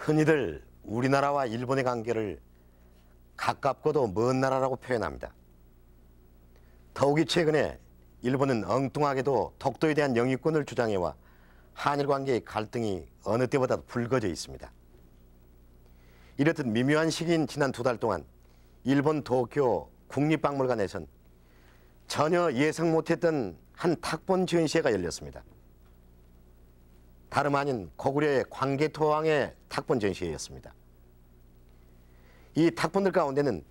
흔히들 우리나라와 일본의 관계를 가깝고도 먼 나라라고 표현합니다. 더욱이 최근에 일본은 엉뚱하게도 독도에 대한 영유권을 주장해와 한일 관계의 갈등이 어느 때보다도 불거져 있습니다. 이렇듯 미묘한 시기인 지난 2달 동안 일본 도쿄 국립박물관에선 전혀 예상 못했던 한 탁본 전시회가 열렸습니다. 다름 아닌 고구려의 광개토왕의 탁본 전시회였습니다. 이 탁본들 가운데는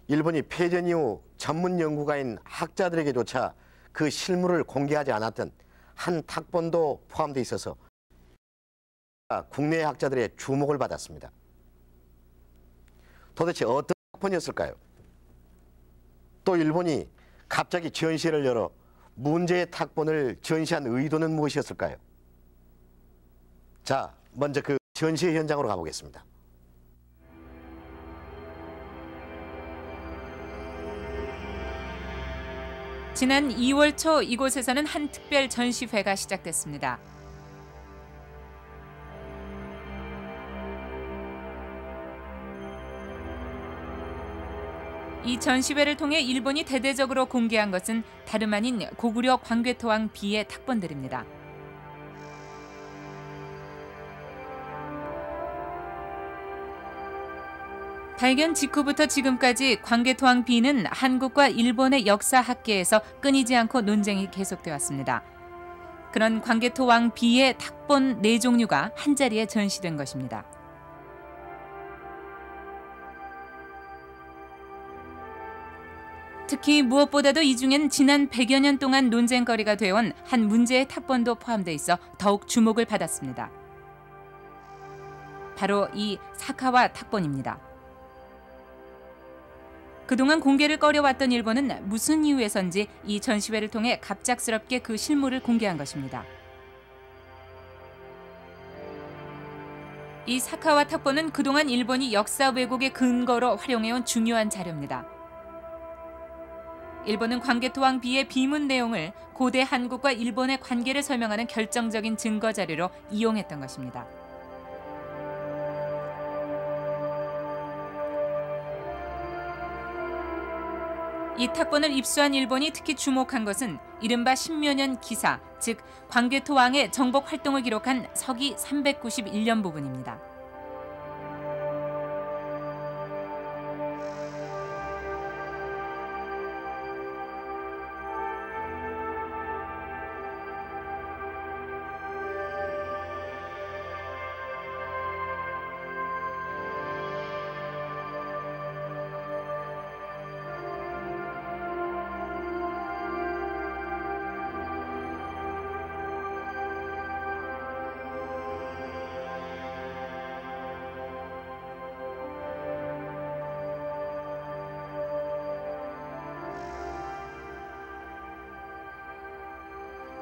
일본이 패전 이후 전문 연구가인 학자들에게조차 그 실물을 공개하지 않았던 한 탁본도 포함되어 있어서 국내 학자들의 주목을 받았습니다. 도대체 어떤 탁본이었을까요? 또 일본이 갑자기 전시회를 열어 문제의 탁본을 전시한 의도는 무엇이었을까요? 자, 먼저 그 전시회 현장으로 가보겠습니다. 지난 2월 초 이곳에서는 한 특별 전시회가 시작됐습니다. 이 전시회를 통해 일본이 대대적으로 공개한 것은 다름 아닌 고구려 광개토왕 비의 탁본들입니다. 발견 직후부터 지금까지 광개토왕 비는 한국과 일본의 역사 학계에서 끊이지 않고 논쟁이 계속되어 왔습니다. 그런 광개토왕 비의 탁본 4종류가 한자리에 전시된 것입니다. 특히 무엇보다도 이 중엔 지난 100여 년 동안 논쟁거리가 되어온 한 문제의 탁본도 포함되어 있어 더욱 주목을 받았습니다. 바로 이 사카와 탁본입니다. 그동안 공개를 꺼려왔던 일본은 무슨 이유에선지 이 전시회를 통해 갑작스럽게 그 실물을 공개한 것입니다. 이 사카와 탁본은 그동안 일본이 역사 왜곡의 근거로 활용해온 중요한 자료입니다. 일본은 광개토왕 비의 비문 내용을 고대 한국과 일본의 관계를 설명하는 결정적인 증거 자료로 이용했던 것입니다. 이 탁본을 입수한 일본이 특히 주목한 것은 이른바 신묘년 기사, 즉 광개토왕의 정복 활동을 기록한 서기 391년 부분입니다.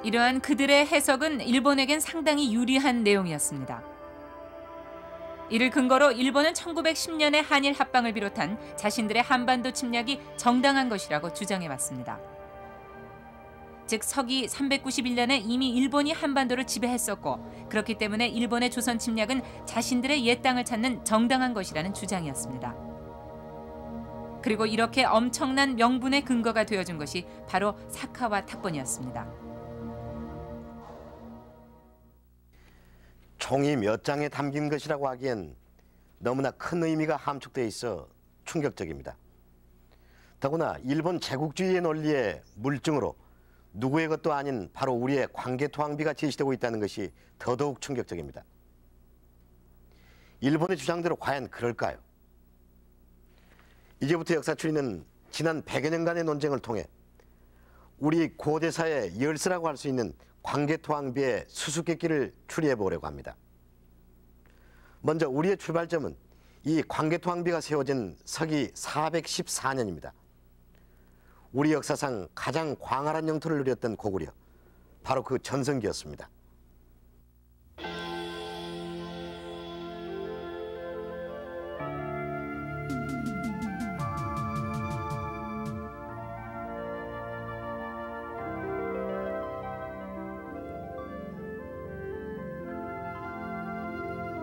이러한 그들의 해석은 일본에겐 상당히 유리한 내용이었습니다. 이를 근거로 일본은 1910년의 한일 합방을 비롯한 자신들의 한반도 침략이 정당한 것이라고 주장해왔습니다. 즉 서기 391년에 이미 일본이 한반도를 지배했었고 그렇기 때문에 일본의 조선 침략은 자신들의 옛 땅을 찾는 정당한 것이라는 주장이었습니다. 그리고 이렇게 엄청난 명분의 근거가 되어준 것이 바로 사카와 탁본이었습니다. 총이 몇 장에 담긴 것이라고 하기엔 너무나 큰 의미가 함축되어 있어 충격적입니다. 더구나 일본 제국주의의 논리의 물증으로 누구의 것도 아닌 바로 우리의 광개토왕비가 제시되고 있다는 것이 더더욱 충격적입니다. 일본의 주장대로 과연 그럴까요? 이제부터 역사추리는 지난 100여 년간의 논쟁을 통해 우리 고대사의 열쇠라고 할 수 있는 광개토왕비의 수수께끼를 추리해 보려고 합니다. 먼저 우리의 출발점은 이 광개토왕비가 세워진 서기 414년입니다. 우리 역사상 가장 광활한 영토를 누렸던 고구려, 바로 그 전성기였습니다.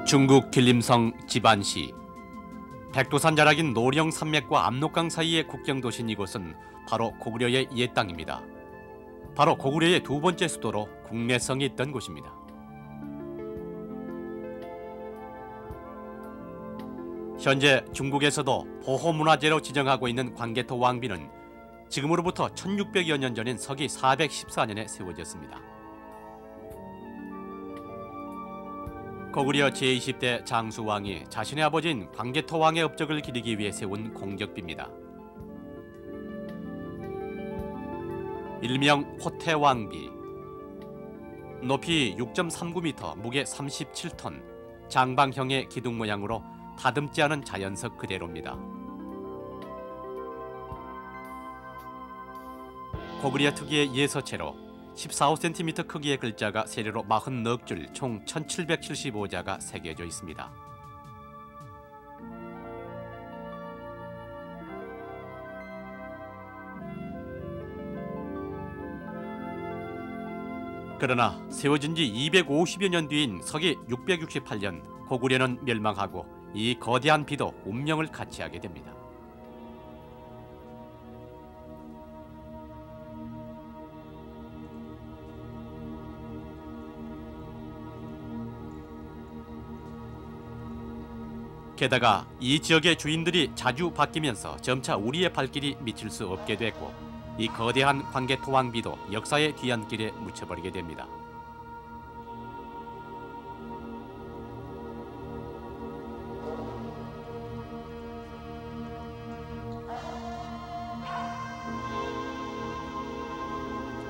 중국 길림성 지반시. 백두산 자락인 노령 산맥과 압록강 사이의 국경도시인 이곳은 바로 고구려의 옛 땅입니다. 바로 고구려의 두 번째 수도로 국내성이 있던 곳입니다. 현재 중국에서도 보호문화재로 지정하고 있는 광개토 왕비는 지금으로부터 1600여 년 전인 서기 414년에 세워졌습니다. 고구려 제20대 장수왕이 자신의 아버지인 광개토 왕의 업적을 기리기 위해 세운 공적비입니다. 일명 호태왕비. 높이 6.39m, 무게 37톤, 장방형의 기둥 모양으로 다듬지 않은 자연석 그대로입니다. 고구려 특유의 예서체로 14cm 크기의 글자가 세로로 44줄, 총 1775자가 새겨져 있습니다. 그러나 세워진 지 250여 년 뒤인 서기 668년 고구려는 멸망하고 이 거대한 비도 운명을 같이하게 됩니다. 게다가 이 지역의 주인들이 자주 바뀌면서 점차 우리의 발길이 미칠 수 없게 됐고 이 거대한 광개토 왕비도 역사의 뒤안길에 묻혀버리게 됩니다.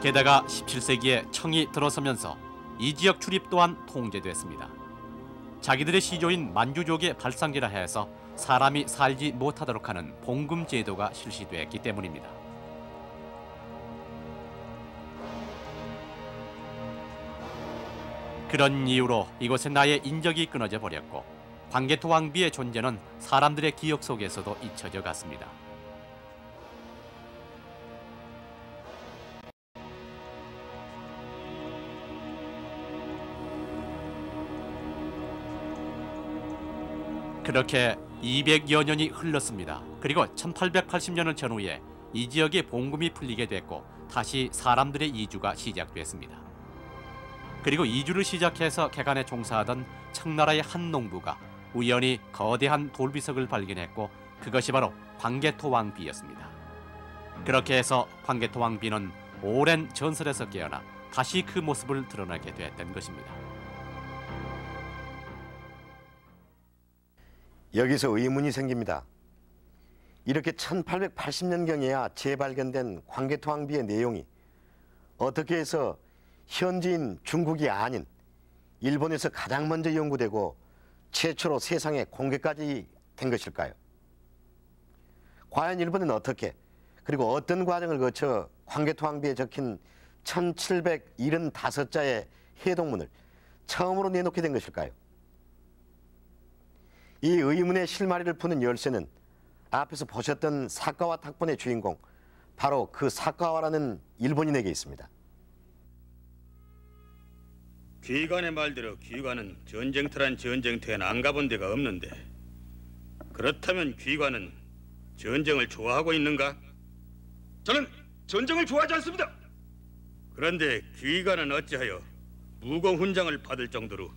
게다가 17세기에 청이 들어서면서 이 지역 출입 또한 통제됐습니다. 자기들의 시조인 만주족의 발상지라 해서 사람이 살지 못하도록 하는 봉금 제도가 실시됐기 때문입니다. 그런 이유로 이곳에 나의 인적이 끊어져 버렸고 광개토 왕비의 존재는 사람들의 기억 속에서도 잊혀져 갔습니다. 그렇게 200여 년이 흘렀습니다. 그리고 1880년을 전후에 이 지역에 봉금이 풀리게 됐고 다시 사람들의 이주가 시작됐습니다. 그리고 이주를 시작해서 개간에 종사하던 청나라의 한 농부가 우연히 거대한 돌비석을 발견했고 그것이 바로 광개토 왕비였습니다. 그렇게 해서 광개토 왕비는 오랜 전설에서 깨어나 다시 그 모습을 드러내게 됐던 것입니다. 여기서 의문이 생깁니다. 이렇게 1880년경에야 재발견된 광개토 왕비의 내용이 어떻게 해서 현지인 중국이 아닌 일본에서 가장 먼저 연구되고 최초로 세상에 공개까지 된 것일까요? 과연 일본은 어떻게 그리고 어떤 과정을 거쳐 광개토 왕비에 적힌 1775자의 해동문을 처음으로 내놓게 된 것일까요? 이 의문의 실마리를 푸는 열쇠는 앞에서 보셨던 사카와 탁본의 주인공, 바로 그 사카와라는 일본인에게 있습니다. 귀관의 말대로 귀관은 전쟁터란 전쟁터에는 안 가본 데가 없는데 그렇다면 귀관은 전쟁을 좋아하고 있는가? 저는 전쟁을 좋아하지 않습니다. 그런데 귀관은 어찌하여 무공 훈장을 받을 정도로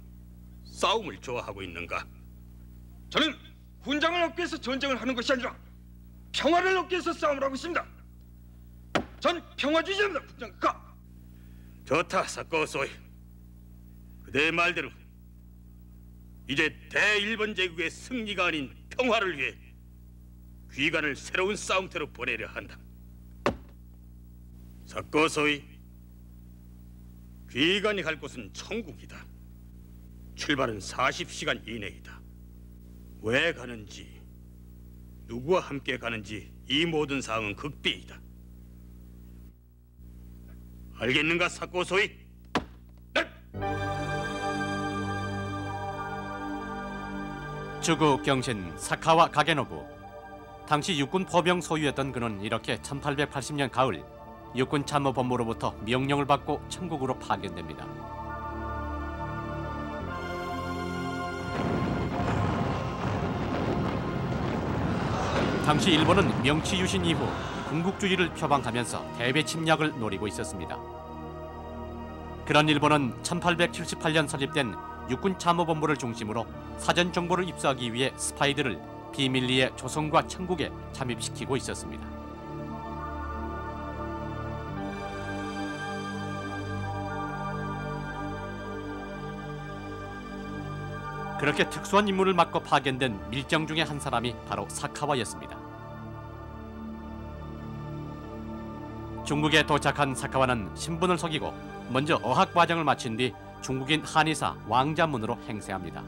싸움을 좋아하고 있는가? 저는 훈장을 얻기 위해서 전쟁을 하는 것이 아니라 평화를 얻기 위해서 싸움을 하고 있습니다. 전 평화주의자입니다. 훈장가. 좋다, 사카오소이. 그대의 말대로 이제 대일본 제국의 승리가 아닌 평화를 위해 귀관을 새로운 싸움터로 보내려 한다. 사카오소이, 귀관이 갈 곳은 천국이다. 출발은 40시간 이내이다. 왜 가는지, 누구와 함께 가는지 이 모든 사항은 극비이다. 알겠는가, 사카오소이? 네. 주구 경신 사카와 가게노부. 당시 육군 포병 소유였던 그는 이렇게 1880년 가을 육군 참모본부로부터 명령을 받고 천국으로 파견됩니다. 당시 일본은 명치 유신 이후 군국주의를 표방하면서 대외 침략을 노리고 있었습니다. 그런 일본은 1878년 설립된 육군참모본부를 중심으로 사전 정보를 입수하기 위해 스파이들을 비밀리에 조선과 청국에 잠입시키고 있었습니다. 그렇게 특수한 임무를 맡고 파견된 밀정 중에 한 사람이 바로 사카와였습니다. 중국에 도착한 사카와는 신분을 속이고 먼저 어학 과정을 마친 뒤 중국인 한의사 왕자문으로 행세합니다.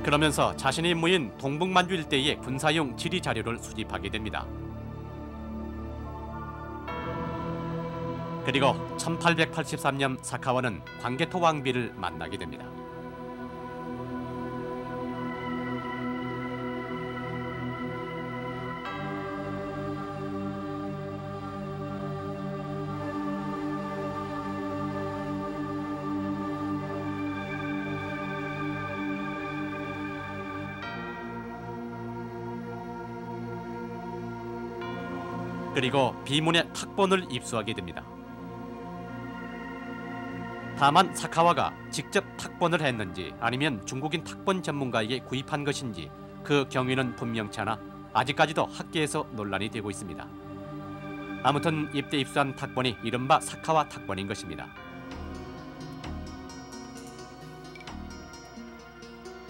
그러면서 자신의 임무인 동북만주 일대의 군사용 지리 자료를 수집하게 됩니다. 그리고 1883년 사카와는 광개토 왕비를 만나게 됩니다. 그리고 비문의 탁본을 입수하게 됩니다. 다만 사카와가 직접 탁본을 했는지 아니면 중국인 탁본 전문가에게 구입한 것인지 그 경위는 분명치 않아 아직까지도 학계에서 논란이 되고 있습니다. 아무튼 이때 입수한 탁본이 이른바 사카와 탁본인 것입니다.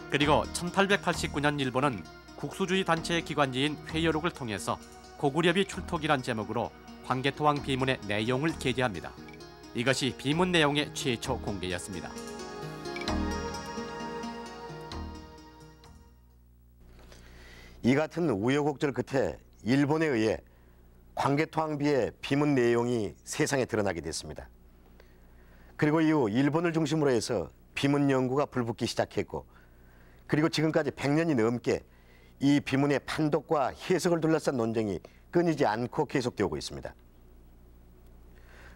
그리고 1889년 일본은 국수주의 단체의 기관지인 회여록을 통해서 고구려비 출토기란 제목으로 광개토왕 비문의 내용을 게재합니다. 이것이 비문 내용의 최초 공개였습니다. 이 같은 우여곡절 끝에 일본에 의해 광개토왕비의 비문 내용이 세상에 드러나게 됐습니다. 그리고 이후 일본을 중심으로 해서 비문 연구가 불붙기 시작했고, 그리고 지금까지 100년이 넘게 이 비문의 판독과 해석을 둘러싼 논쟁이 끊이지 않고 계속되고 있습니다.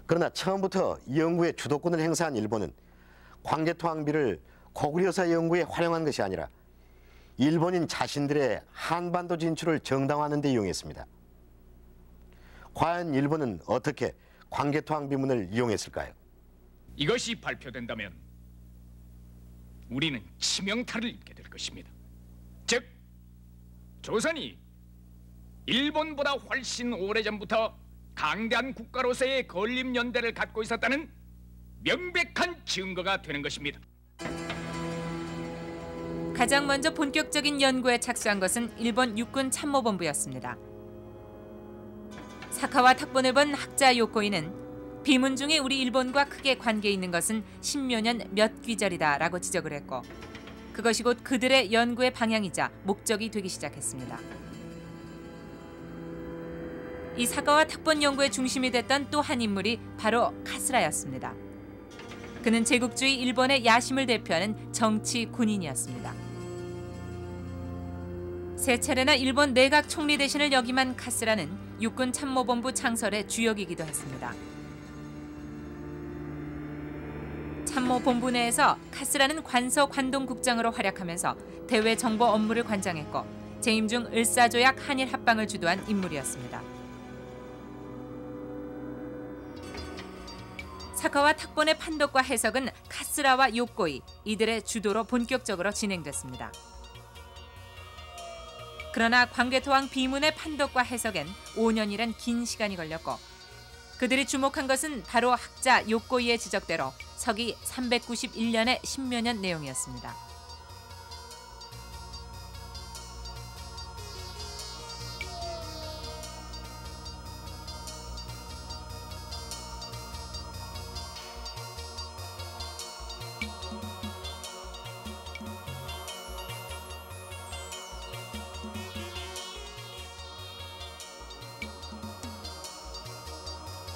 그러나 처음부터 연구의 주도권을 행사한 일본은 광개토왕비를 고구려사 연구에 활용한 것이 아니라 일본인 자신들의 한반도 진출을 정당화하는 데 이용했습니다. 과연 일본은 어떻게 광개토왕비문을 이용했을까요? 이것이 발표된다면 우리는 치명타를 입게 될 것입니다. 즉, 조선이 일본보다 훨씬 오래전부터 강대한 국가로서의 건립연대를 갖고 있었다는 명백한 증거가 되는 것입니다. 가장 먼저 본격적인 연구에 착수한 것은 일본 육군 참모본부였습니다. 사카와 탁본을 본 학자 요코이는 비문 중에 우리 일본과 크게 관계 있는 것은 십묘년 몇 귀절이다라고 지적을 했고, 그것이 곧 그들의 연구의 방향이자 목적이 되기 시작했습니다. 이 사카와 탁본 연구의 중심이 됐던 또 한 인물이 바로 카스라였습니다. 그는 제국주의 일본의 야심을 대표하는 정치 군인이었습니다. 세 차례나 일본 내각 총리 대신을 역임한 카스라는 육군 참모본부 창설의 주역이기도 했습니다. 참모본부 내에서 카스라는 관서 관동국장으로 활약하면서 대외 정보 업무를 관장했고, 재임 중 을사조약 한일 합방을 주도한 인물이었습니다. 사카와 탁본의 판독과 해석은 카스라와 요코이, 이들의 주도로 본격적으로 진행됐습니다. 그러나 광개토왕 비문의 판독과 해석엔 5년이란 긴 시간이 걸렸고, 그들이 주목한 것은 바로 학자 요코이의 지적대로 서기 391년의 십묘년 내용이었습니다.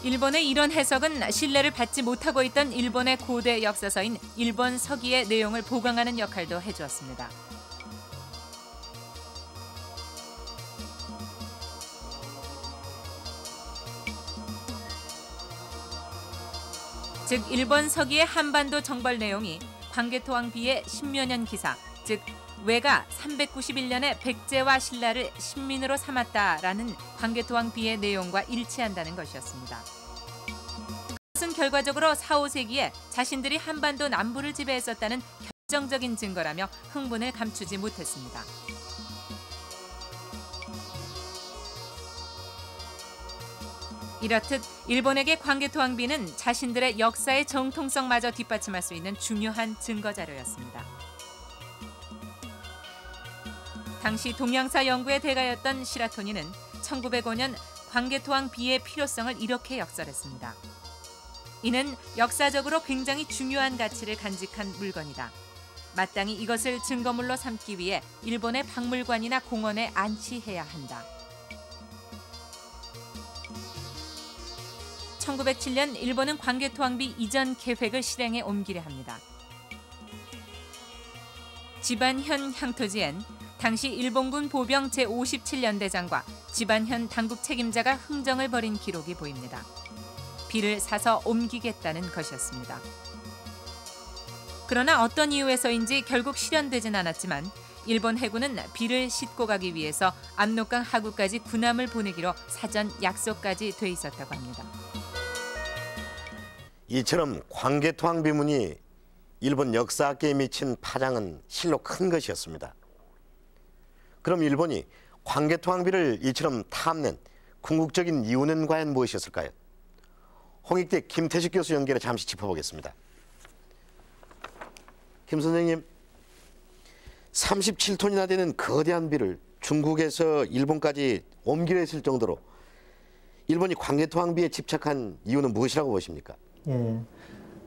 일본의 이런 해석은 신뢰를 받지 못하고 있던 일본의 고대 역사서인 일본 서기의 내용을 보강하는 역할도 해주었습니다. 즉 일본 서기의 한반도 정벌 내용이 광개토왕비의 십묘년 기사, 즉 왜가 391년에 백제와 신라를 신민으로 삼았다라는 광개토왕 비의 내용과 일치한다는 것이었습니다. 그것은 결과적으로 4, 5세기에 자신들이 한반도 남부를 지배했었다는 결정적인 증거라며 흥분을 감추지 못했습니다. 이렇듯 일본에게 광개토왕비는 자신들의 역사의 정통성마저 뒷받침할 수 있는 중요한 증거 자료였습니다. 당시 동양사 연구의 대가였던 시라토니는 1905년 광개토왕 비의 필요성을 이렇게 역설했습니다. 이는 역사적으로 굉장히 중요한 가치를 간직한 물건이다. 마땅히 이것을 증거물로 삼기 위해 일본의 박물관이나 공원에 안치해야 한다. 1907년 일본은 광개토왕비 이전 계획을 실행에 옮기려 합니다. 지반현 향토지엔 당시 일본군 보병 제57연대장과 지반현 당국 책임자가 흥정을 벌인 기록이 보입니다. 비를 사서 옮기겠다는 것이었습니다. 그러나 어떤 이유에서인지 결국 실현되진 않았지만 일본 해군은 비를 싣고 가기 위해서 압록강 하구까지 군함을 보내기로 사전 약속까지 돼 있었다고 합니다. 이처럼 광개토왕 비문이 일본 역사학계에 미친 파장은 실로 큰 것이었습니다. 그럼 일본이 광개토왕비를 이처럼 탐낸 궁극적인 이유는 과연 무엇이었을까요? 홍익대 김태식 교수 연결해 잠시 짚어보겠습니다. 김 선생님, 37톤이나 되는 거대한 비를 중국에서 일본까지 옮기려 했을 정도로 일본이 광개토왕비에 집착한 이유는 무엇이라고 보십니까? 예,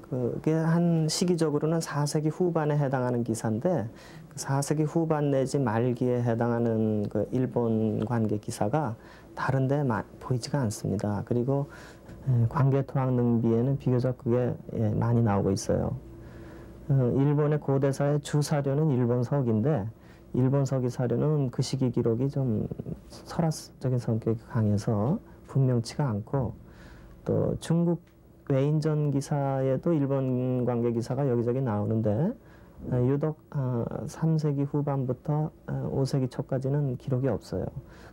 그게 한 시기적으로는 4세기 후반에 해당하는 기사인데 4세기 후반 내지 말기에 해당하는 그 일본 관계 기사가 다른데 보이지가 않습니다. 그리고 광개토왕 능비에는 비교적 그게 많이 나오고 있어요. 일본의 고대사의 주사료는 일본석인데 일본석이 사료는 그 시기 기록이 좀 설화적인 성격이 강해서 분명치가 않고 또 중국 외인전 기사에도 일본 관계 기사가 여기저기 나오는데 유독 3세기 후반부터 5세기 초까지는 기록이 없어요.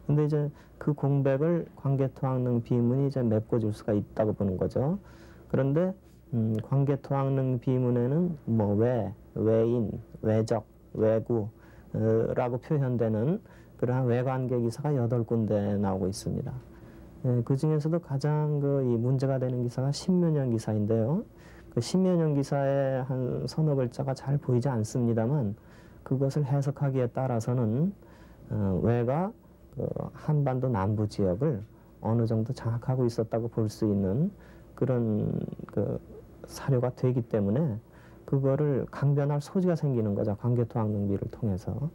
근데 이제 그 공백을 광개토왕릉 비문이 이제 메꿔줄 수가 있다고 보는 거죠. 그런데 광개토왕릉 비문에는 뭐 외인, 외적, 외구라고 표현되는 그러한 외관계 기사가 8군데 나오고 있습니다. 그 중에서도 가장 이 문제가 되는 기사가 신묘년 기사인데요. 그 신묘년 기사의 한 서너 글자가 잘 보이지 않습니다만 그것을 해석하기에 따라서는 외가 그 한반도 남부 지역을 어느 정도 장악하고 있었다고 볼 수 있는 그런 그 사료가 되기 때문에 그거를 강변할 소지가 생기는 거죠. 광개토왕 능비를 통해서.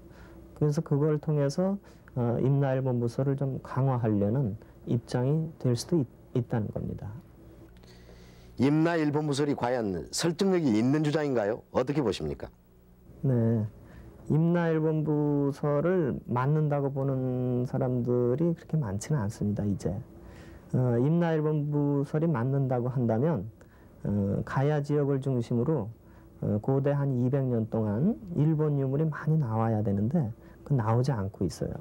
그래서 그걸 통해서 임나일본 부서를 좀 강화하려는 입장이 될 수도 있다는 겁니다. 임나일본 부설이 과연 설득력이 있는 주장인가요? 어떻게 보십니까? 네, 임나일본 부설을 맞는다고 보는 사람들이 그렇게 많지는 않습니다. 이제 임나일본 부설이 맞는다고 한다면 가야 지역을 중심으로 고대 한 200년 동안 일본 유물이 많이 나와야 되는데 그 나오지 않고 있어요.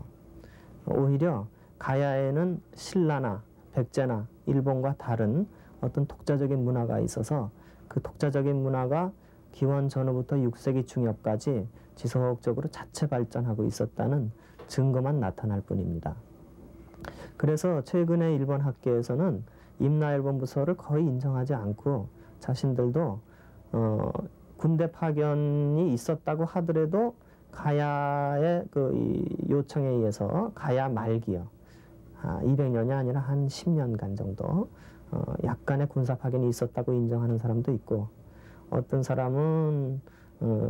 오히려 가야에는 신라나 백제나 일본과 다른 어떤 독자적인 문화가 있어서 그 독자적인 문화가 기원 전후부터 6세기 중엽까지 지속적으로 자체 발전하고 있었다는 증거만 나타날 뿐입니다. 그래서 최근에 일본 학계에서는 임나일본 부서를 거의 인정하지 않고 자신들도 군대 파견이 있었다고 하더라도 가야의 그 요청에 의해서 가야 말기요. 200년이 아니라 한 10년간 정도 약간의 군사 파견이 있었다고 인정하는 사람도 있고 어떤 사람은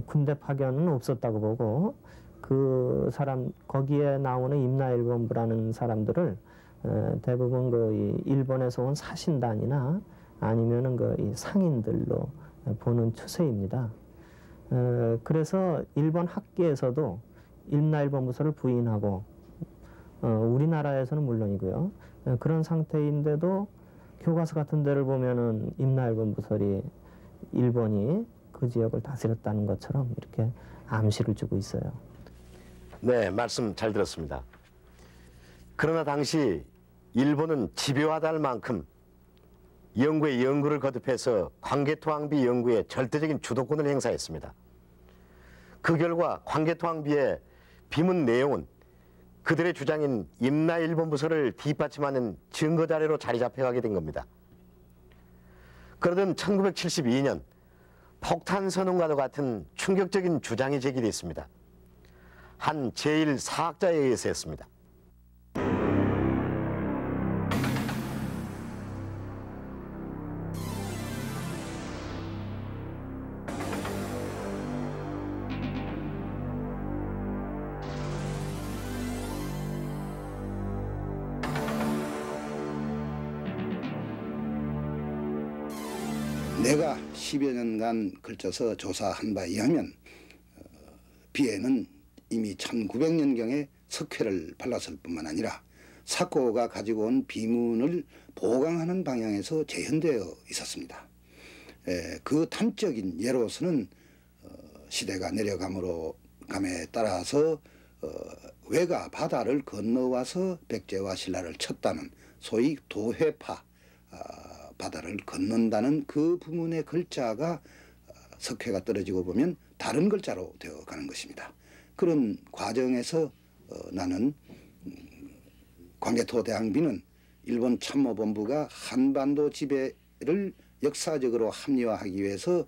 군대 파견은 없었다고 보고 그 사람 거기에 나오는 임나일본부라는 사람들을 대부분 그 일본에서 온 사신단이나 아니면은 그 상인들로 보는 추세입니다. 그래서 일본 학계에서도 임나일본 부서를 부인하고 우리나라에서는 물론이고요. 그런 상태인데도 교과서 같은 데를 보면은 임나일본 부설이 일본이 그 지역을 다스렸다는 것처럼 이렇게 암시를 주고 있어요. 네, 말씀 잘 들었습니다. 그러나 당시 일본은 집요하다 할 만큼 영구의 영구를 거듭해서 광개토항비 영구의 절대적인 주도권을 행사했습니다. 그 결과 광개토항비의 비문 내용은 그들의 주장인 임나일본 부서를 뒷받침하는 증거자료로 자리 잡혀가게 된 겁니다. 그러던 1972년 폭탄선언과도 같은 충격적인 주장이 제기됐습니다. 한 제1사학자에 의해서였습니다. 내가 10여 년간 걸쳐서 조사한 바에 의하면 비에는 이미 1900년경에 석회를 발랐을 뿐만 아니라 사코가 가지고 온 비문을 보강하는 방향에서 재현되어 있었습니다. 그 탐적인 예로서는 시대가 내려감에 따라서 외가 바다를 건너와서 백제와 신라를 쳤다는 소위 도회파 바다를 건넌다는 그 부문의 글자가 석회가 떨어지고 보면 다른 글자로 되어가는 것입니다. 그런 과정에서 나는 광개토대항비는 일본 참모본부가 한반도 지배를 역사적으로 합리화하기 위해서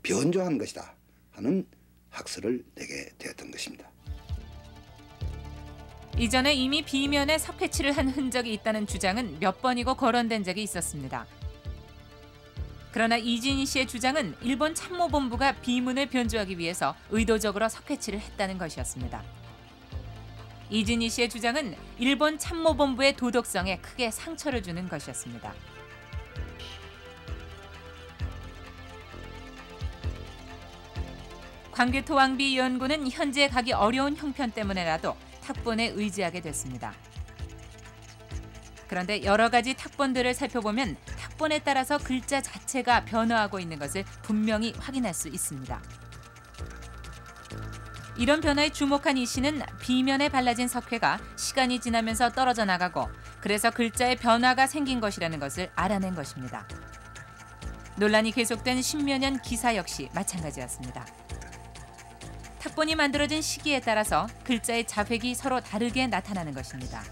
변조한 것이다 하는 학설을 내게 되었던 것입니다. 이전에 이미 비면에 석회칠을 한 흔적이 있다는 주장은 몇 번이고 거론된 적이 있었습니다. 그러나 이진희 씨의 주장은 일본 참모본부가 비문을 변조하기 위해서 의도적으로 석회칠을 했다는 것이었습니다. 이진희 씨의 주장은 일본 참모본부의 도덕성에 크게 상처를 주는 것이었습니다. 광개토항비 연구는 현재 가기 어려운 형편 때문에라도 탁본에 의지하게 됐습니다. 그런데 여러 가지 탁본들을 살펴보면 탁본에 따라서 글자 자체가 변화하고 있는 것을 분명히 확인할 수 있습니다. 이런 변화에 주목한 이 씨는 비면에 발라진 석회가 시간이 지나면서 떨어져 나가고 그래서 글자에 변화가 생긴 것이라는 것을 알아낸 것입니다. 논란이 계속된 십여 년 기사 역시 마찬가지였습니다. 탁본이 만들어진 시기에 따라서 글자의 자획이 서로 다르게 나타나는 것입니다.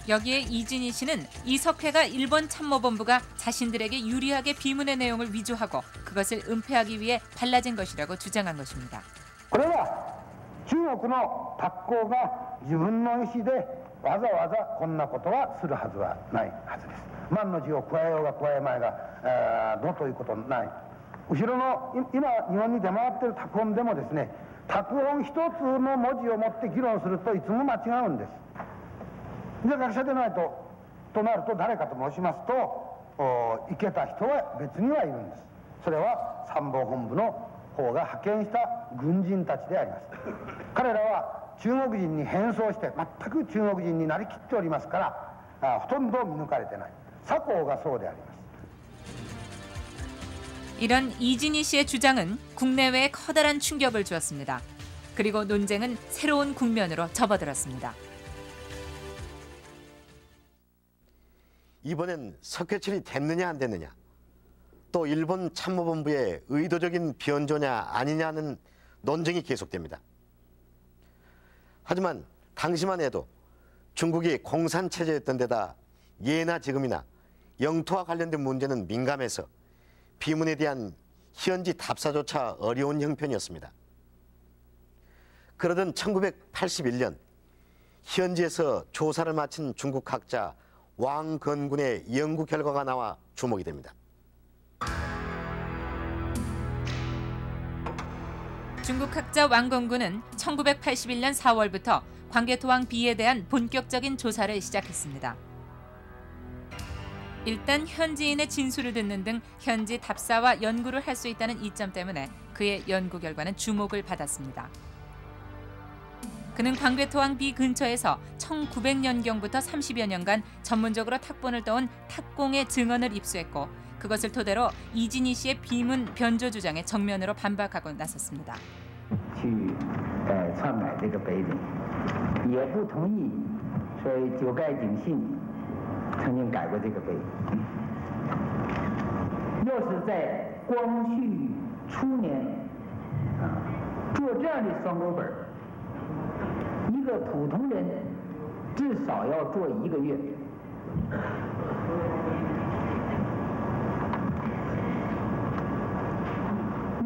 여기에 이진희 씨는 이 석회가 일본 참모본부가 자신들에게 유리하게 비문의 내용을 위조하고 그것을 은폐하기 위해 발라진 것이라고 주장한 것입니다. 中国の卓工が自分の意思でわざわざこんなことはするはずはないはずです。万の字を加えようが加えまいがどうということない。後ろの今日本に出回っている拓本でもですね、拓本一つの文字を持って議論するといつも間違うんです。で学者でないとなると誰かと申しますといけた人は別にはいるんです。それは参謀本部の方が派遣した軍人たちであります。彼らは中国人に変装して全く中国人になりきっておりますからほとんど見抜かれてない。佐光がそうであります。 이런 이진희 씨의 주장은 국내외에 커다란 충격을 주었습니다. 그리고 논쟁은 새로운 국면으로 접어들었습니다. 이번엔 석회칠이 됐느냐 안 됐느냐, 또 일본 참모본부의 의도적인 변조냐 아니냐는 논쟁이 계속됩니다. 하지만 당시만 해도 중국이 공산체제였던 데다 예나 지금이나 영토와 관련된 문제는 민감해서 비문에 대한 현지 답사조차 어려운 형편이었습니다. 그러던 1981년 현지에서 조사를 마친 중국 학자 왕건군의 연구 결과가 나와 주목이 됩니다. 중국 학자 왕건군은 1981년 4월부터 광개토왕 비에 대한 본격적인 조사를 시작했습니다. 일단 현지인의 진술을 듣는 등 현지 답사와 연구를 할 수 있다는 이점 때문에 그의 연구 결과는 주목을 받았습니다. 그는 광괴토왕 비 근처에서 1900년경부터 30여 년간 전문적으로 탁본을 떠온 탁공의 증언을 입수했고 그것을 토대로 이진희 씨의 비문 변조 주장에 정면으로 반박하고 나섰습니다. 篡改这个碑林，也不同意说九盖景信曾经改过这个碑。要是在光绪初年做这样的双钩本，一个普通人至少要做1个月。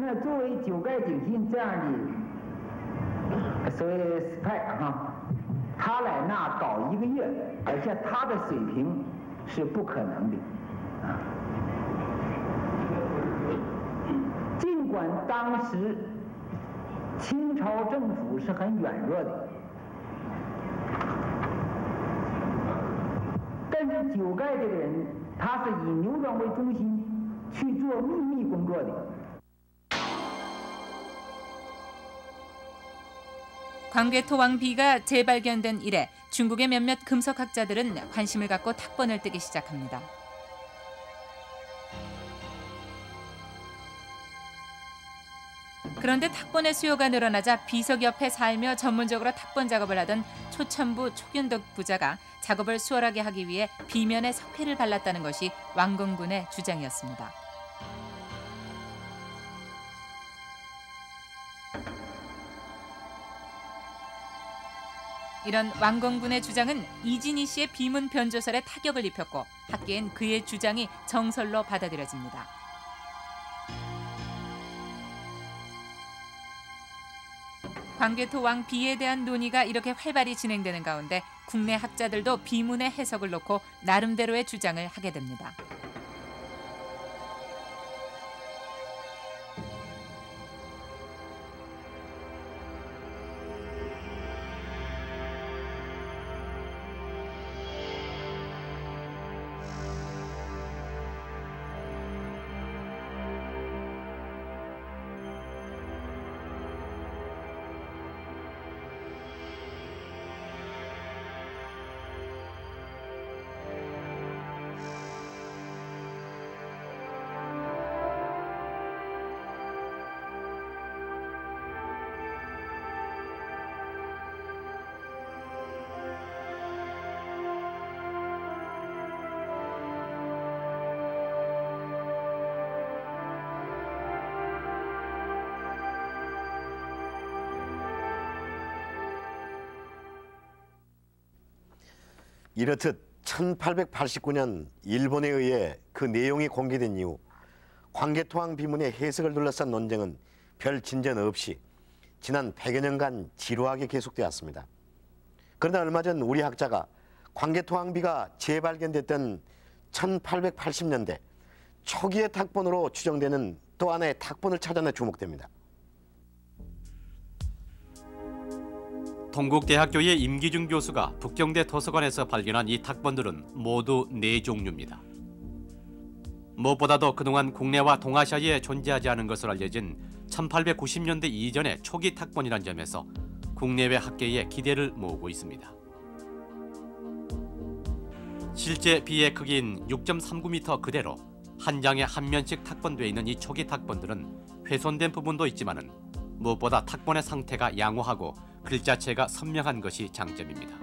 那作为九盖景信这样的所谓 spec 他来那搞1个月，而且他的水平是不可能的。尽管当时清朝政府是很软弱的，但是九盖这个人，他是以牛庄为中心去做秘密工作的。 광괴토왕 비가 재발견된 이래 중국의 몇몇 금속학자들은 관심을 갖고 탁본을 뜨기 시작합니다. 그런데 탁본의 수요가 늘어나자 비석 옆에 살며 전문적으로 탁본 작업을 하던 초천부 초균덕 부자가 작업을 수월하게 하기 위해 비면에 석회를 발랐다는 것이 왕건군의 주장이었습니다. 이런 왕건군의 주장은 이진희 씨의 비문 변조설에 타격을 입혔고 학계엔 그의 주장이 정설로 받아들여집니다. 광괴토왕 비에 대한 논의가 이렇게 활발히 진행되는 가운데 국내 학자들도 비문의 해석을 놓고 나름대로의 주장을 하게 됩니다. 이렇듯 1889년 일본에 의해 그 내용이 공개된 이후 광괴토왕 비문의 해석을 둘러싼 논쟁은 별 진전 없이 지난 100여 년간 지루하게 계속되었습니다. 그러나 얼마 전 우리 학자가 광괴토왕비가 재발견됐던 1880년대 초기의 탁본으로 추정되는 또 하나의 탁본을 찾아내 주목됩니다. 동국대학교의 임기중 교수가 북경대 도서관에서 발견한 이 탁본들은 모두 4종류입니다. 무엇보다도 그동안 국내와 동아시아에 존재하지 않은 것으로 알려진 1890년대 이전의 초기 탁본이라는 점에서 국내외 학계에 기대를 모으고 있습니다. 실제 비의 크기인 6.39m 그대로 한 장에 한 면씩 탁본되어 있는 이 초기 탁본들은 훼손된 부분도 있지만은 무엇보다 탁본의 상태가 양호하고 글자체가 선명한 것이 장점입니다.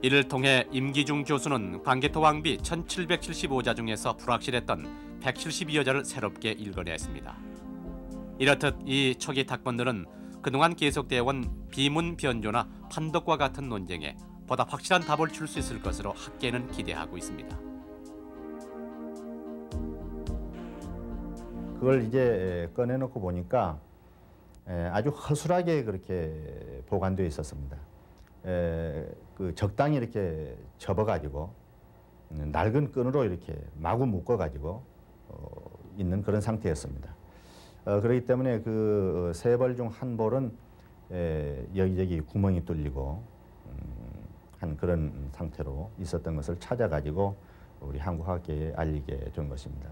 이를 통해 임기중 교수는 광괴토왕비 1775자 중에서 불확실했던 172여자를 새롭게 읽어냈습니다. 이렇듯 이 초기 탁본들은 그동안 계속되어 온 비문 변조나 판독과 같은 논쟁에 보다 확실한 답을 줄 수 있을 것으로 학계는 기대하고 있습니다. 그걸 이제 꺼내놓고 보니까 아주 허술하게 그렇게 보관되어 있었습니다. 그 적당히 이렇게 접어가지고 낡은 끈으로 이렇게 마구 묶어가지고 있는 그런 상태였습니다. 그렇기 때문에 그 세 벌 중 한 벌은 여기저기 구멍이 뚫리고 한 그런 상태로 있었던 것을 찾아가지고 우리 한국학계에 알리게 된 것입니다.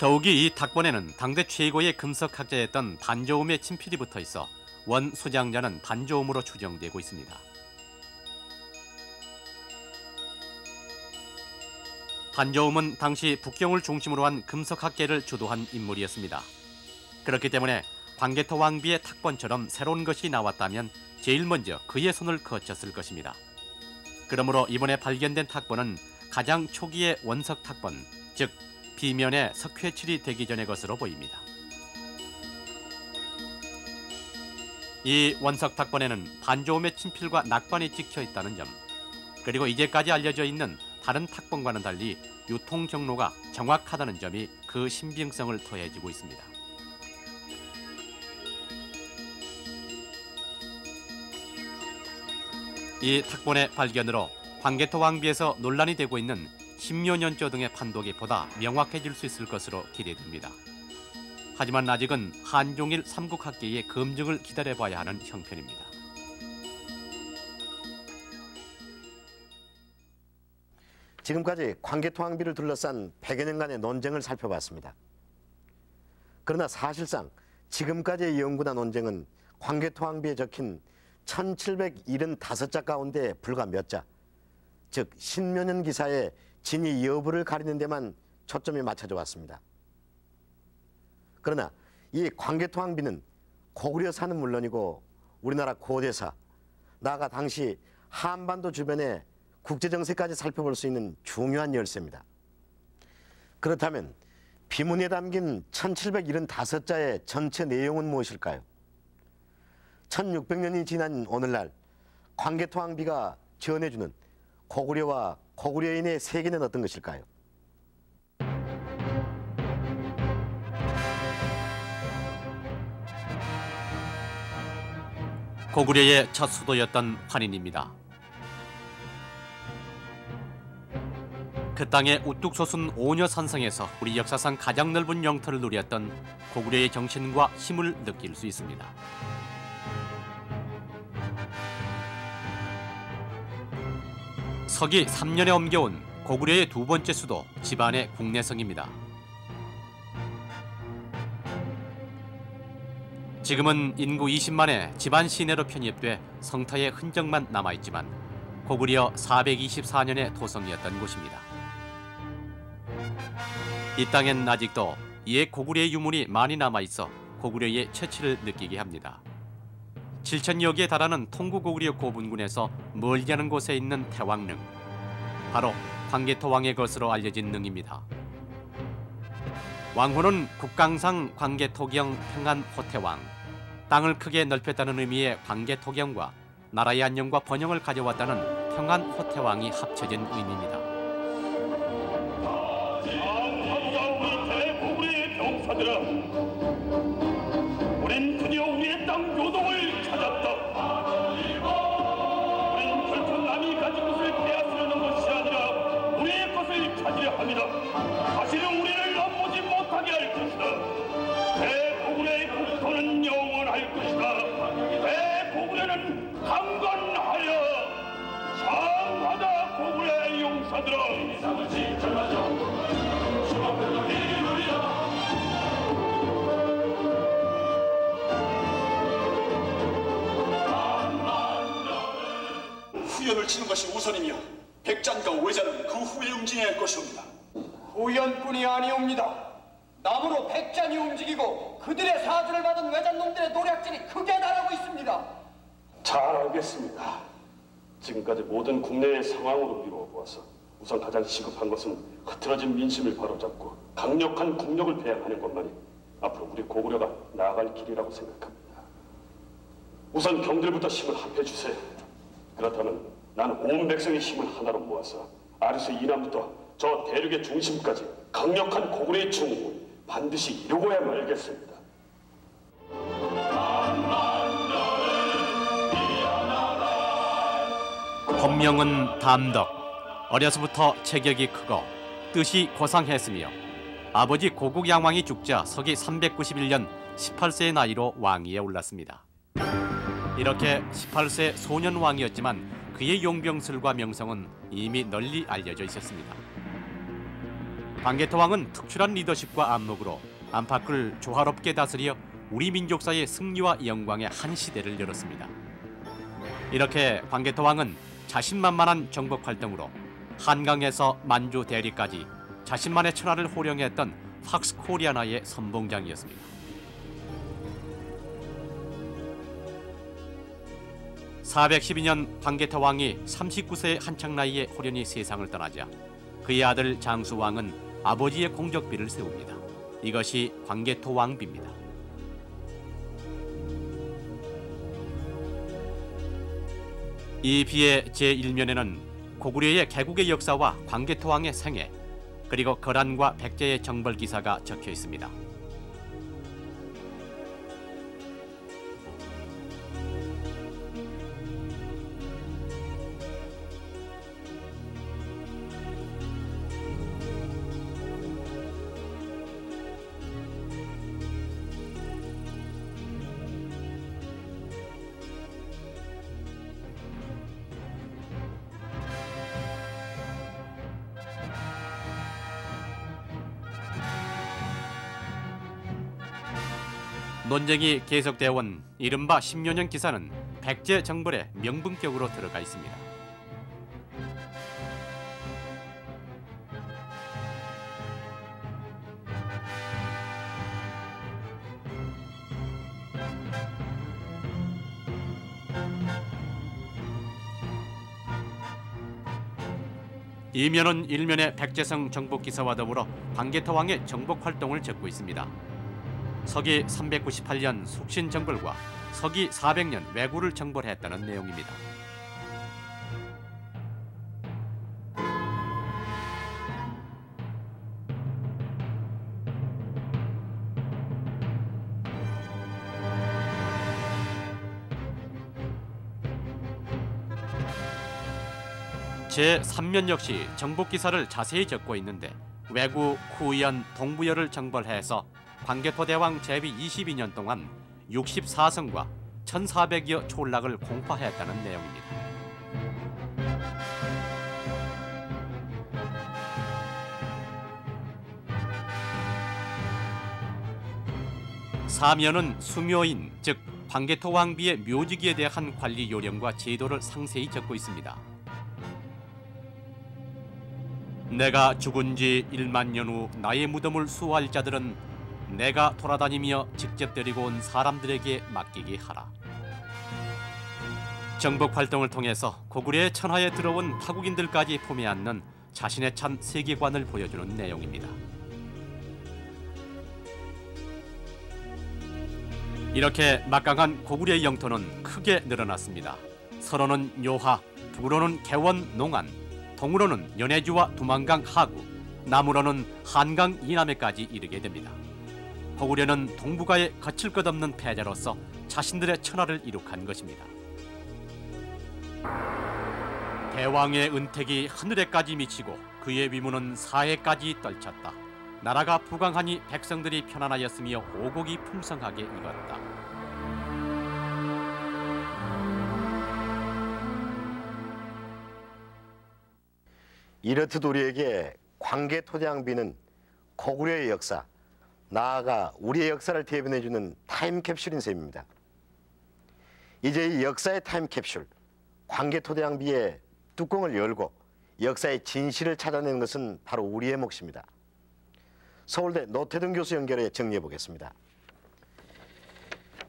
더욱이 이 탁본에는 당대 최고의 금석학자였던 반조음의 친필이 붙어 있어 원 수장자는 반조음으로 추정되고 있습니다. 반조음은 당시 북경을 중심으로 한 금석학계를 주도한 인물이었습니다. 그렇기 때문에 광개토 왕비의 탁본처럼 새로운 것이 나왔다면 제일 먼저 그의 손을 거쳤을 것입니다. 그러므로 이번에 발견된 탁본은 가장 초기의 원석 탁본, 즉 비면에 석회칠이 되기 전의 것으로 보입니다. 이 원석 탁본에는 반조음의 친필과 낙관이 찍혀 있다는 점, 그리고 이제까지 알려져 있는 다른 탁본과는 달리 유통 경로가 정확하다는 점이 그 신빙성을 더해주고 있습니다. 이 탁본의 발견으로 광개토 왕비에서 논란이 되고 있는 신묘년조 등의 판독이 보다 명확해질 수 있을 것으로 기대됩니다. 하지만 아직은 한중일 삼국학계의 검증을 기다려봐야 하는 형편입니다. 지금까지 광개토 왕비를 둘러싼 100여 년간의 논쟁을 살펴봤습니다. 그러나 사실상 지금까지의 연구나 논쟁은 광개토 왕비에 적힌 1775자 가운데 불과 몇 자, 즉 신묘년 기사의 진위 여부를 가리는 데만 초점이 맞춰져 왔습니다. 그러나 이 광개토 왕비는 고구려사는 물론이고 우리나라 고대사, 나아가 당시 한반도 주변의 국제정세까지 살펴볼 수 있는 중요한 열쇠입니다. 그렇다면 비문에 담긴 1775자의 전체 내용은 무엇일까요? 1600년이 지난 오늘날 광개토 왕비가 전해주는 고구려와 고구려인의 세계는 어떤 것일까요? 고구려의 첫 수도였던 환인입니다. 그 땅의 우뚝 솟은 오녀산성에서 우리 역사상 가장 넓은 영토를 누렸던 고구려의 정신과 힘을 느낄 수 있습니다. 서기 3년에 옮겨온 고구려의 두 번째 수도 지반의 국내성입니다. 지금은 인구 20만의 지반 시내로 편입돼 성터의 흔적만 남아있지만 고구려 424년의 토성이었던 곳입니다. 이 땅엔 아직도 옛 고구려의 유물이 많이 남아있어 고구려의 처치를 느끼게 합니다. 7천여 개에 달하는 통구 고구려 고분군에서 멀지 않은 곳에 있는 태왕릉, 바로 광개토 왕의 것으로 알려진 능입니다. 왕후는 국강상 광개토경 평안호태왕, 땅을 크게 넓혔다는 의미의 광개토경과 나라의 안녕과 번영을 가져왔다는 평안호태왕이 합쳐진 의미입니다. 고구려의 병사들아, 우린 드디어 우리의 땅 요동을 찾았다. 우린 결코 남이 가진 것을 빼앗으려는 것이 아니라 우리의 것을 찾으려 합니다. 다시는 우리를 넘보지 못하게 할 것이다. 대고구려의 국토는 영원할 것이다. 대고구려는 강건하여 장하다. 고구려의 용사들아. 후연을 치는 것이 우선이며 백잔과 외자는 그 후에 움직여야 할 것이옵니다. 후연뿐이 아니옵니다. 남으로 백잔이 움직이고 그들의 사주를 받은 외잔놈들의 노략질이 크게 나가고 있습니다. 잘 알겠습니다. 지금까지 모든 국내의 상황으로 미루어 보아서 우선 가장 시급한 것은 흐트러진 민심을 바로잡고 강력한 국력을 배양하는 것만이 앞으로 우리 고구려가 나아갈 길이라고 생각합니다. 우선 경들부터 힘을 합해 주세요. 그렇다면 나는 온 백성의 힘을 하나로 모아서 아르스 이남부터 저 대륙의 중심까지 강력한 고구려의 중흥을 반드시 이루고야 말겠습니다. 본명은 담덕. 어려서부터 체격이 크고 뜻이 고상했으며 아버지 고국양왕이 죽자 서기 391년 18세의 나이로 왕위에 올랐습니다. 이렇게 18세 소년왕이었지만 그의 용병술과 명성은 이미 널리 알려져 있었습니다. 광개토왕은 특출한 리더십과 안목으로 안팎을 조화롭게 다스려 우리 민족사의 승리와 영광의 한 시대를 열었습니다. 이렇게 광개토왕은 자신만만한 정복 활동으로 한강에서 만주 대리까지 자신만의 천하를 호령했던 팍스 코리아나의 선봉장이었습니다. 412년 광개토왕이 39세의 한창 나이에 호련히 세상을 떠나자 그의 아들 장수왕은 아버지의 공적비를 세웁니다. 이것이 광개토왕비입니다. 이 비의 제1면에는 고구려의 개국의 역사와 광개토왕의 생애, 그리고 거란과 백제의 정벌 기사가 적혀 있습니다. 논쟁이 계속되어 온 이른바 10년형 기사는 백제 정벌의 명분격으로 들어가 있습니다. 이면은 일면의 백제성 정복 기사와 더불어 광개토왕의 정복 활동을 적고 있습니다. 서기 398년 숙신 정벌과 서기 400년 왜구를 정벌했다는 내용입니다. 제3면 역시 정복 기사를 자세히 적고 있는데 왜구, 후연, 동부여를 정벌해서 광개토 대왕 제비 22년 동안 64성과 1400여 촌락을 공파했다는 내용입니다. 사면은 수묘인, 즉 광개토 왕비의 묘직에 대한 관리 요령과 제도를 상세히 적고 있습니다. 내가 죽은 지 1만 년 후 나의 무덤을 수호할 자들은 내가 돌아다니며 직접 데리고 온 사람들에게 맡기게 하라. 정복 활동을 통해서 고구려의 천하에 들어온 타국인들까지 품에 안는 자신의 찬 세계관을 보여주는 내용입니다. 이렇게 막강한 고구려의 영토는 크게 늘어났습니다. 서로는 묘하, 북으로는 개원, 농안, 동으로는 연해주와 두만강 하구, 남으로는 한강 이남에까지 이르게 됩니다. 고구려는 동북아에 거칠 것 없는 패자로서 자신들의 천하를 이룩한 것입니다. 대왕의 은택이 하늘에까지 미치고 그의 위문은 사해까지 떨쳤다. 나라가 부강하니 백성들이 편안하였으며 오곡이 풍성하게 익었다. 이렇듯 우리에게 광개토대왕비는 고구려의 역사, 나아가 우리의 역사를 대변해주는 타임캡슐인 셈입니다. 이제 이 역사의 타임캡슐, 광개토대왕비의 뚜껑을 열고 역사의 진실을 찾아내는 것은 바로 우리의 몫입니다. 서울대 노태동 교수 연결해 정리해 보겠습니다.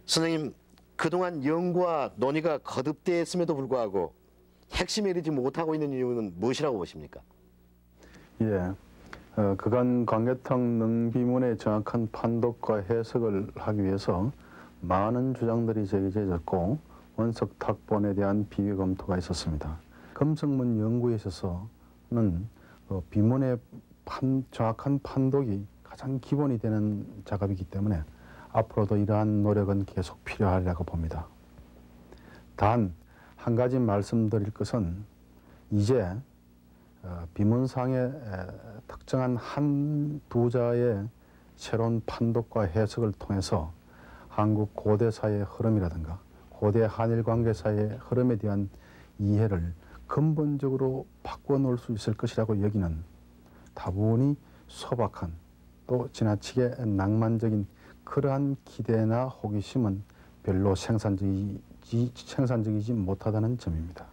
선생님, 그동안 연구와 논의가 거듭됐음에도 불구하고 핵심에 이르지 못하고 있는 이유는 무엇이라고 보십니까? 예, 그간 광개토 능비문의 정확한 판독과 해석을 하기 위해서 많은 주장들이 제기되었고 원석 탁본에 대한 비교 검토가 있었습니다. 금성문 연구에 있어서는 비문의 정확한 판독이 가장 기본이 되는 작업이기 때문에 앞으로도 이러한 노력은 계속 필요하리라고 봅니다. 단 한 가지 말씀드릴 것은 이제 비문상의 특정한 한두 자의 새로운 판독과 해석을 통해서 한국 고대사의 흐름이라든가 고대 한일 관계사의 흐름에 대한 이해를 근본적으로 바꿔 놓을 수 있을 것이라고 여기는 다분히 소박한 또 지나치게 낭만적인 그러한 기대나 호기심은 별로 생산적이지 못하다는 점입니다.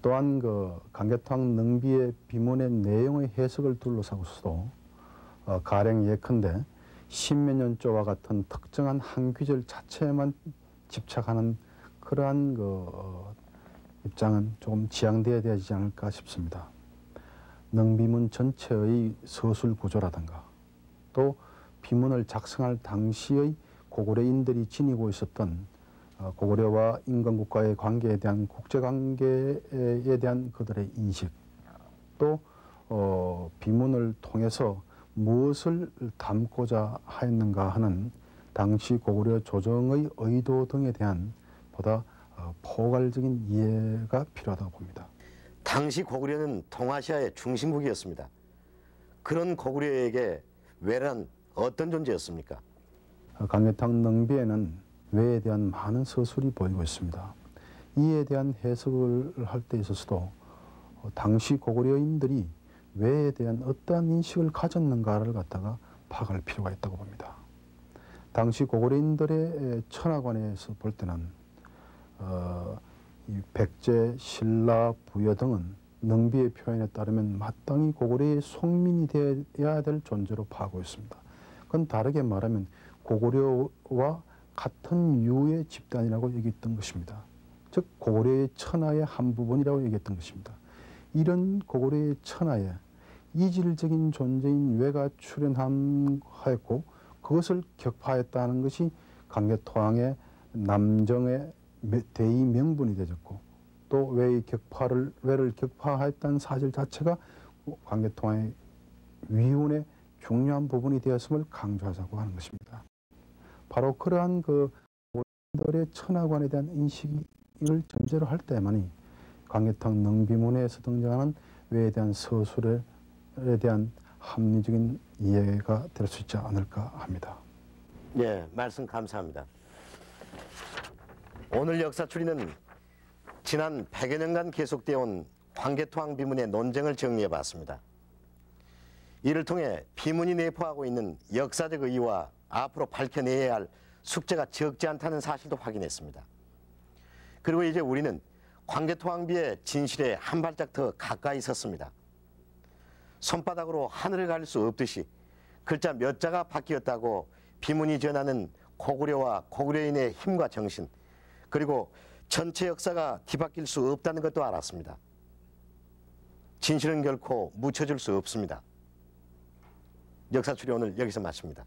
또한 그 강개토항 능비의 비문의 내용의 해석을 둘러싸고서도 가령 예컨대 십몇 년조와 같은 특정한 한 귀절 자체에만 집착하는 그러한 입장은 조금 지양돼야 되지 않을까 싶습니다. 능비문 전체의 서술 구조라든가 또 비문을 작성할 당시의 고구려인들이 지니고 있었던 고구려와 인건국가의 관계에 대한 국제관계에 대한 그들의 인식 또 비문을 통해서 무엇을 담고자 하였는가 하는 당시 고구려 조정의 의도 등에 대한 보다 포괄적인 이해가 필요하다고 봅니다. 당시 고구려는 동아시아의 중심국이었습니다. 그런 고구려에게 외란 어떤 존재였습니까? 강개토항 능비에는 외에 대한 많은 서술이 보이고 있습니다. 이에 대한 해석을 할 때 있어서도 당시 고구려인들이 외에 대한 어떠한 인식을 가졌는가를 갖다가 파악할 필요가 있다고 봅니다. 당시 고구려인들의 천하관에서 볼 때는 이 백제, 신라, 부여 등은 능비의 표현에 따르면 마땅히 고구려의 속민이 되어야 될 존재로 파악하고 있습니다. 그건 다르게 말하면 고구려와 같은 유의 집단이라고 얘기했던 것입니다. 즉 고구려의 천하의 한 부분이라고 얘기했던 것입니다. 이런 고구려의 천하에 이질적인 존재인 외가 출현하였고 그것을 격파했다는 것이 강개토항의 남정의 대의 명분이 되었고 또 외를 격파했다는 사실 자체가 강개토항의 위훈의 중요한 부분이 되었음을 강조하자고 하는 것입니다. 바로 그러한 고구려인들의 천하관에 대한 인식을 전제로 할 때만이 강개토항 능비문에서 등장하는 외에 대한 서술에 대한 합리적인 이해가 될 수 있지 않을까 합니다. 예, 말씀 감사합니다. 오늘 역사추리는 지난 100여 년간 계속되어 온 광개토항 비문의 논쟁을 정리해봤습니다. 이를 통해 비문이 내포하고 있는 역사적 의의와 앞으로 밝혀내야 할 숙제가 적지 않다는 사실도 확인했습니다. 그리고 이제 우리는 광개토항비의 진실에 한 발짝 더 가까이 섰습니다. 손바닥으로 하늘을 가릴 수 없듯이 글자 몇 자가 바뀌었다고 비문이 전하는 고구려와 고구려인의 힘과 정신 그리고 전체 역사가 뒤바뀔 수 없다는 것도 알았습니다. 진실은 결코 묻혀질 수 없습니다. 역사추리 오늘 여기서 마칩니다.